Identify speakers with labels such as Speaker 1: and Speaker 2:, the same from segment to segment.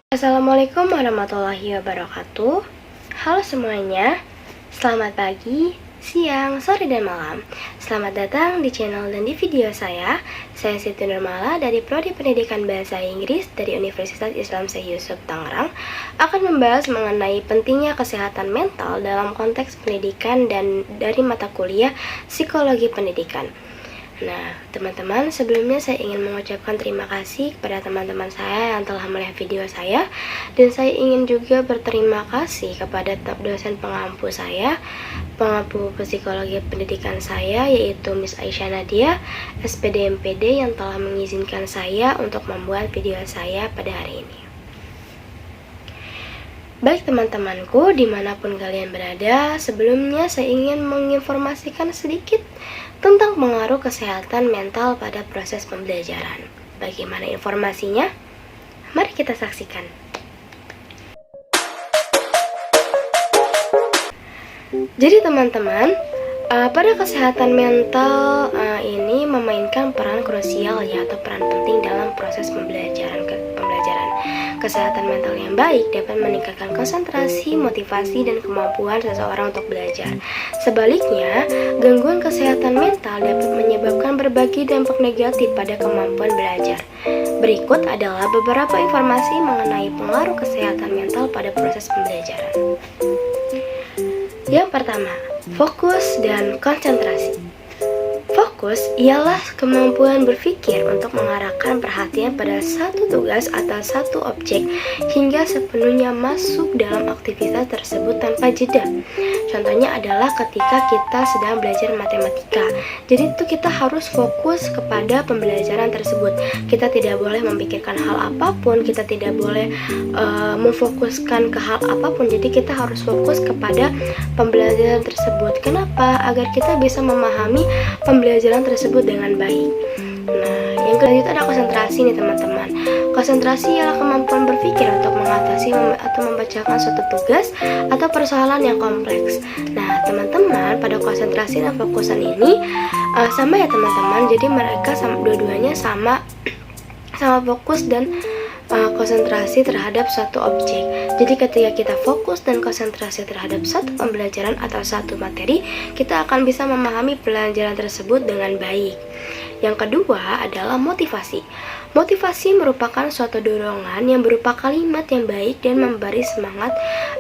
Speaker 1: Assalamualaikum warahmatullahi wabarakatuh. Halo semuanya, selamat pagi, siang, sore, dan malam. Selamat datang di channel dan di video saya. Saya Siti Nurmala dari Prodi Pendidikan Bahasa Inggris dari Universitas Islam Syekh Yusuf Tangerang akan membahas mengenai pentingnya kesehatan mental dalam konteks pendidikan dan dari mata kuliah Psikologi Pendidikan. Nah, teman-teman, sebelumnya saya ingin mengucapkan terima kasih kepada teman-teman saya yang telah melihat video saya. Dan saya ingin juga berterima kasih kepada dosen pengampu saya, pengampu psikologi pendidikan saya, yaitu Miss Aisyah Nadia, SPD MPD, yang telah mengizinkan saya untuk membuat video saya pada hari ini. Baik teman-temanku, dimanapun kalian berada, sebelumnya saya ingin menginformasikan sedikit tentang pengaruh kesehatan mental pada proses pembelajaran. Bagaimana informasinya? Mari kita saksikan. Jadi teman-teman, pada kesehatan mental ini memainkan peran krusial ya, atau peran penting dalam proses pembelajaran. Kesehatan mental yang baik dapat meningkatkan konsentrasi, motivasi, dan kemampuan seseorang untuk belajar. Sebaliknya, gangguan kesehatan mental dapat menyebabkan berbagai dampak negatif pada kemampuan belajar. Berikut adalah beberapa informasi mengenai pengaruh kesehatan mental pada proses pembelajaran. Yang pertama, fokus dan konsentrasi. Fokus ialah kemampuan berpikir untuk mengarahkan perhatian pada satu tugas atau satu objek hingga sepenuhnya masuk dalam aktivitas tersebut tanpa jeda. Contohnya adalah ketika kita sedang belajar matematika. Jadi itu kita harus fokus kepada pembelajaran tersebut. Kita tidak boleh memikirkan hal apapun, kita tidak boleh memfokuskan ke hal apapun. Jadi kita harus fokus kepada pembelajaran tersebut. Kenapa? Agar kita bisa memahami pembelajaran tersebut dengan baik. Nah, yang kedua itu ada konsentrasi nih teman-teman. Konsentrasi ialah kemampuan berpikir untuk mengatasi atau membacakan suatu tugas atau persoalan yang kompleks. Nah, teman-teman, pada konsentrasi dan fokusan ini sama ya teman-teman. Jadi mereka dua-duanya sama fokus dan konsentrasi terhadap suatu objek. Jadi ketika kita fokus dan konsentrasi terhadap satu pembelajaran atau satu materi, kita akan bisa memahami pelajaran tersebut dengan baik. Yang kedua adalah motivasi. Motivasi merupakan suatu dorongan yang berupa kalimat yang baik dan memberi semangat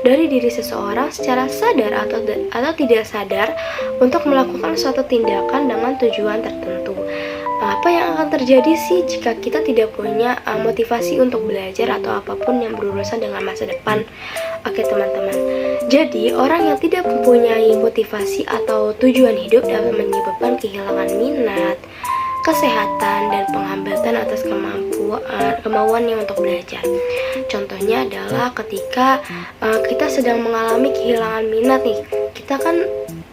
Speaker 1: dari diri seseorang secara sadar atau tidak sadar untuk melakukan suatu tindakan dengan tujuan tertentu. Apa yang akan terjadi sih jika kita tidak punya motivasi untuk belajar atau apapun yang berurusan dengan masa depan? Oke teman-teman, jadi orang yang tidak mempunyai motivasi atau tujuan hidup dapat menyebabkan kehilangan minat, kesehatan, dan penghambatan atas kemauannya untuk belajar. Contohnya adalah ketika kita sedang mengalami kehilangan minat nih, kita kan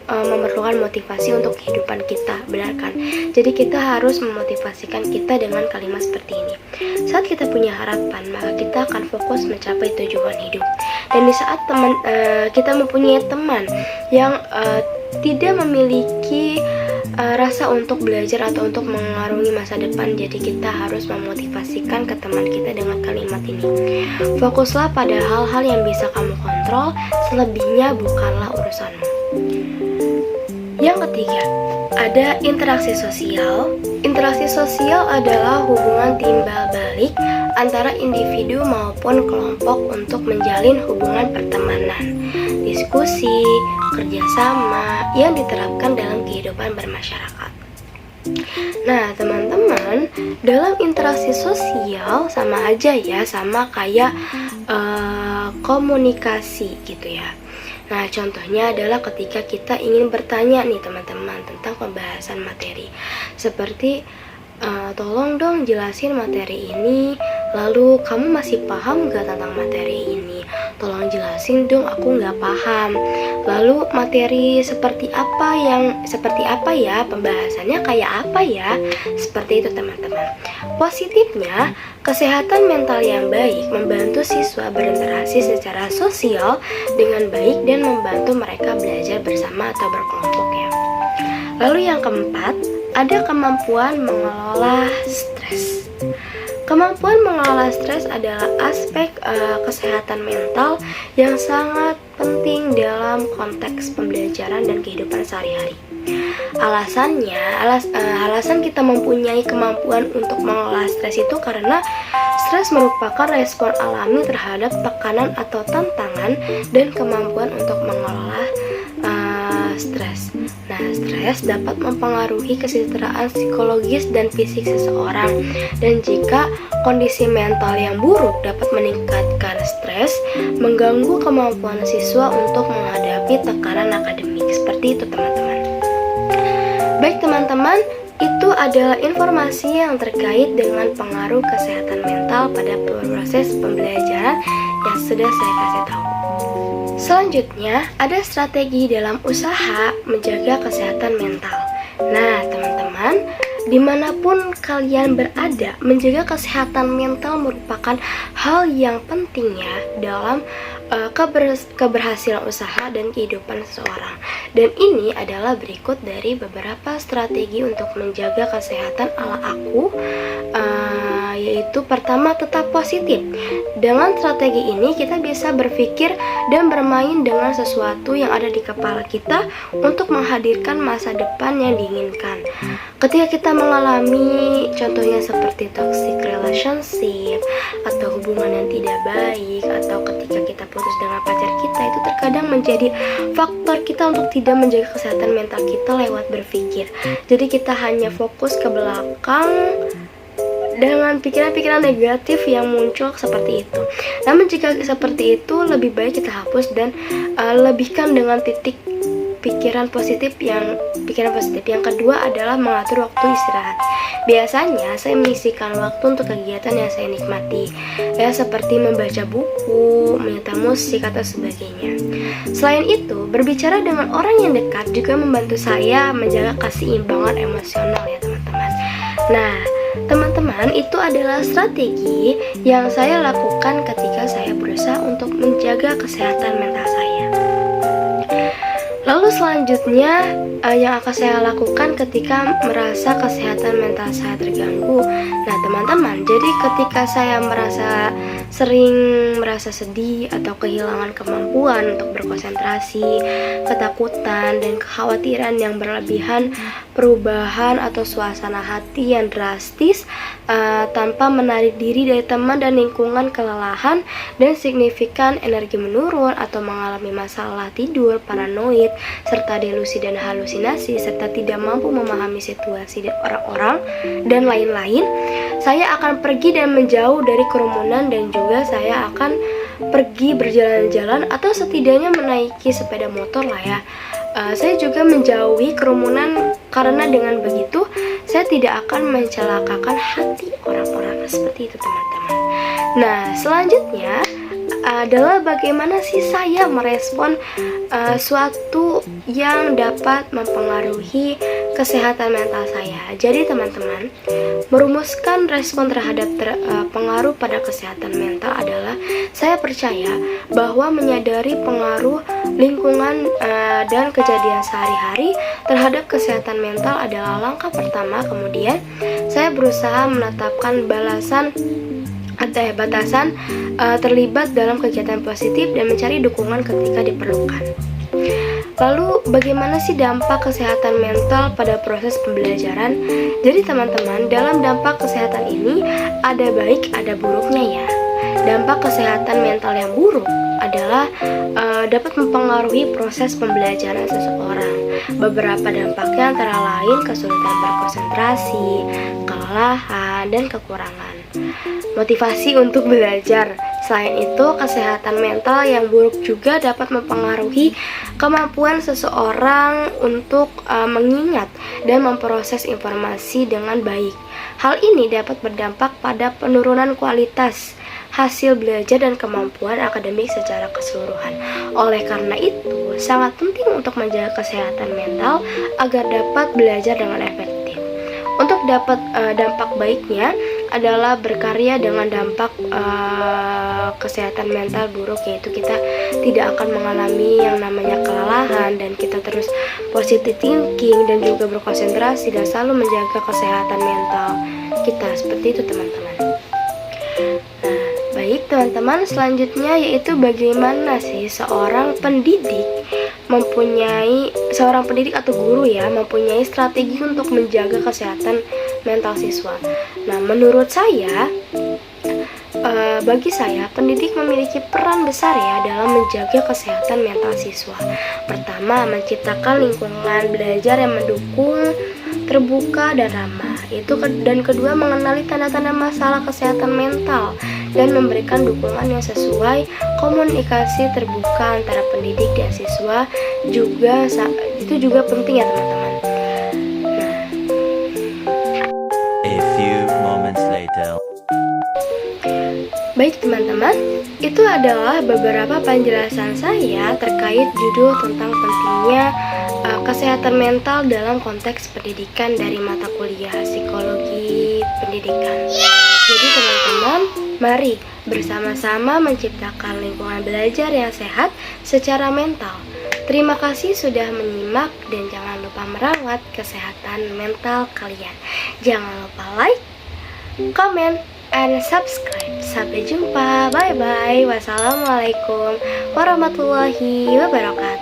Speaker 1: memerlukan motivasi untuk kehidupan kita, benar kan? Jadi kita harus memotivasikan kita dengan kalimat seperti ini. Saat kita punya harapan, maka kita akan fokus mencapai tujuan hidup. Dan di saat kita mempunyai teman yang tidak memiliki rasa untuk belajar atau untuk mengarungi masa depan, jadi kita harus memotivasikan ke teman kita dengan kalimat ini. Fokuslah pada hal-hal yang bisa kamu kontrol, selebihnya bukanlah urusanmu. Yang ketiga, ada interaksi sosial. Interaksi sosial adalah hubungan timbal balik antara individu maupun kelompok untuk menjalin hubungan pertemanan, diskusi, kerjasama yang diterapkan dalam kehidupan bermasyarakat. Nah teman-teman, dalam interaksi sosial sama aja ya, sama kayak komunikasi gitu ya. Nah, contohnya adalah ketika kita ingin bertanya nih teman-teman tentang pembahasan materi. Seperti, tolong dong jelasin materi ini, lalu kamu masih paham gak tentang materi ini? Tolong jelasin dong, aku gak paham. Lalu materi seperti apa ya, pembahasannya kayak apa ya? Seperti itu teman-teman. Positifnya, kesehatan mental yang baik membantu siswa berinteraksi secara sosial dengan baik dan membantu mereka belajar bersama atau berkelompok ya. Lalu yang keempat, ada kemampuan mengelola stres. Kemampuan mengelola stres adalah aspek kesehatan mental yang sangat penting dalam konteks pembelajaran dan kehidupan sehari-hari. Alasan kita mempunyai kemampuan untuk mengelola stres itu karena stres merupakan respon alami terhadap tekanan atau tantangan dan kemampuan untuk mengelola stres. Nah, stres dapat mempengaruhi kesejahteraan psikologis dan fisik seseorang. Dan jika kondisi mental yang buruk dapat meningkatkan stres, mengganggu kemampuan siswa untuk menghadapi tekanan akademik. Seperti itu, teman-teman. Baik, teman-teman, itu adalah informasi yang terkait dengan pengaruh kesehatan mental pada proses pembelajaran yang sudah saya kasih tahu. Selanjutnya, ada strategi dalam usaha menjaga kesehatan mental. Nah, teman-teman, dimanapun kalian berada, menjaga kesehatan mental merupakan hal yang penting ya dalam keberhasilan usaha dan kehidupan seseorang. Dan ini adalah berikut dari beberapa strategi untuk menjaga kesehatan ala aku, yaitu pertama, tetap positif. Dengan strategi ini kita bisa berpikir dan bermain dengan sesuatu yang ada di kepala kita untuk menghadirkan masa depan yang diinginkan. Ketika kita mengalami contohnya seperti toxic relationship atau hubungan yang tidak baik, atau ketika kita putus dengan pacar kita, itu terkadang menjadi faktor kita untuk tidak menjaga kesehatan mental kita lewat berpikir. Jadi kita hanya fokus ke belakang dengan pikiran-pikiran negatif yang muncul seperti itu. Namun jika seperti itu, lebih baik kita hapus dan lebihkan dengan titik pikiran positif. Yang kedua adalah mengatur waktu istirahat. Biasanya saya menyisihkan waktu untuk kegiatan yang saya nikmati, ya seperti membaca buku, menyetel musik atau sebagainya. Selain itu, berbicara dengan orang yang dekat juga membantu saya menjaga keseimbangan emosional ya teman-teman. Nah, teman-teman, itu adalah strategi yang saya lakukan ketika saya berusaha untuk menjaga kesehatan mental saya. Lalu selanjutnya yang akan saya lakukan ketika merasa kesehatan mental saya terganggu. Nah, teman-teman, jadi ketika saya sering merasa sedih atau kehilangan kemampuan untuk berkonsentrasi, ketakutan dan kekhawatiran yang berlebihan, perubahan atau suasana hati yang drastis tanpa menarik diri dari teman dan lingkungan, kelelahan dan signifikan energi menurun atau mengalami masalah tidur, paranoid, serta delusi dan halusinasi, serta tidak mampu memahami situasi dan orang-orang dan lain-lain, saya akan pergi dan menjauh dari kerumunan, dan juga saya akan pergi berjalan-jalan atau setidaknya menaiki sepeda motor lah ya. Saya juga menjauhi kerumunan karena dengan begitu saya tidak akan mencelakakan hati orang-orang. Seperti itu teman-teman. Nah, selanjutnya adalah bagaimana sih saya merespon suatu yang dapat mempengaruhi kesehatan mental saya. Jadi teman-teman, merumuskan respon terhadap pengaruh pada kesehatan mental adalah saya percaya bahwa menyadari pengaruh lingkungan dan kejadian sehari-hari terhadap kesehatan mental adalah langkah pertama. Kemudian saya berusaha menetapkan batasan terlibat dalam kegiatan positif dan mencari dukungan ketika diperlukan. Lalu bagaimana sih dampak kesehatan mental pada proses pembelajaran? Jadi teman-teman, dalam dampak kesehatan ini ada baik ada buruknya ya. Dampak kesehatan mental yang buruk adalah dapat mempengaruhi proses pembelajaran seseorang. Beberapa dampaknya antara lain kesulitan berkonsentrasi, kelelahan, dan kekurangan motivasi untuk belajar. Selain itu, kesehatan mental yang buruk juga dapat mempengaruhi kemampuan seseorang untuk mengingat dan memproses informasi dengan baik. Hal ini dapat berdampak pada penurunan kualitas hasil belajar dan kemampuan akademik secara keseluruhan. Oleh karena itu, sangat penting untuk menjaga kesehatan mental agar dapat belajar dengan efektif. Untuk dapat dampak baiknya adalah berkarya dengan dampak kesehatan mental buruk, yaitu kita tidak akan mengalami yang namanya kelelahan dan kita terus positive thinking dan juga berkonsentrasi dan selalu menjaga kesehatan mental kita. Seperti itu teman-teman. Baik teman-teman, selanjutnya yaitu bagaimana sih seorang pendidik atau guru ya mempunyai strategi untuk menjaga kesehatan mental siswa. Nah, menurut saya, bagi saya pendidik memiliki peran besar ya dalam menjaga kesehatan mental siswa. Pertama, menciptakan lingkungan belajar yang mendukung, terbuka dan ramah. Dan kedua, mengenali tanda-tanda masalah kesehatan mental dan memberikan dukungan yang sesuai. Komunikasi terbuka antara pendidik dan siswa itu juga penting ya teman-teman.
Speaker 2: A few moments later.
Speaker 1: Baik teman-teman, itu adalah beberapa penjelasan saya terkait judul tentang pentingnya kesehatan mental dalam konteks pendidikan dari mata kuliah psikologi pendidikan. Jadi teman-teman, mari bersama-sama menciptakan lingkungan belajar yang sehat secara mental. Terima kasih sudah menyimak dan jangan lupa merawat kesehatan mental kalian. Jangan lupa like, comment, and subscribe. Sampai jumpa. Bye bye. Wassalamualaikum warahmatullahi wabarakatuh.